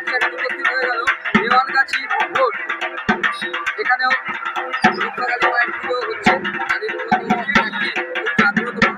Train উপস্থিত হয়ে গেল দেওয়ানগাছি রোড। এখানেও রূপকালী মায়ের পুজো হচ্ছে। তাদের অন্যতম একটি খুব জাগ্রত মা।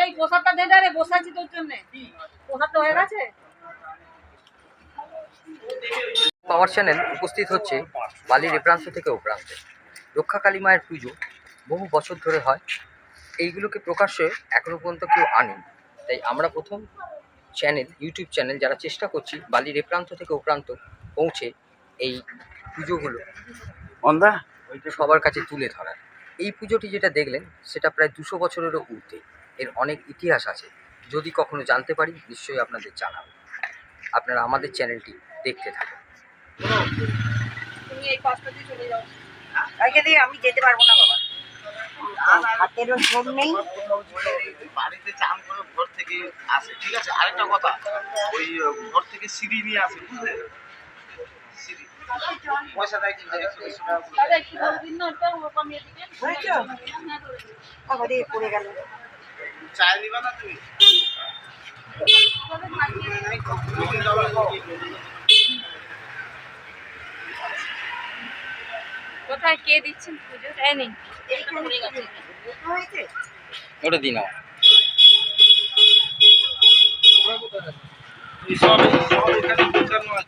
এই প্রসাদটা দে দে রে, বসাচ্ছি তোর জন্য। প্রসাদটা হয়ে গেছে। পাওয়ার চ্যানেল উপস্থিত হচ্ছে বালির এ প্রান্ত থেকে ও প্রান্তে। রক্ষাকালী মায়ের পুজো বহু বছর ধরে হয়, এইগুলোকে প্রকাশ্যে এখনও পর্যন্ত কেউ আনেনি। তাই আমরা প্রথম চ্যানেল, ইউটিউব চ্যানেল যারা চেষ্টা করছি বালির এ প্রান্ত থেকে ও প্রান্ত পৌঁছে এই পুজোগুলো সবার কাছে তুলে ধরার। এই পুজোটি যেটা দেখলেন সেটা প্রায় 200 বছরেরও ঊর্ধ্বে। এর অনেক ইতিহাস আছে, যদি কখনো জানতে পারি নিশ্চয়ই আপনাদের জানাবো। আপনারা আমাদের চ্যানেলটি দেখতে থাকুন। তুমি এই পাশটা দিয়ে চলে যাও। আগে দিয়ে আমি যেতে পারবো না বাবা, হাতেরও জোর নেই। বাড়িতে চান করে ঘর থেকে আসে, ঠিক আছে। আরেকটা কথা, ওই ঘর থেকে সিঁড়ি নিয়ে আসে, বুঝলে? সিঁড়ি পয়সা দেয় কিন্তু 120 টাকা করে। দাদা একটু ধরে দিন না, ওটা কমিয়ে দিবেন। হয়েছে? বাবা রে পড়ে গেল। চায় নিবা না তুমি? কোথায় কে দিচ্ছেন পুজো? এই নেই, এইটা পড়ে গেছে। হয়েছে? ওটা দিন আমার। সব এখানে পৌঁছানো আছে।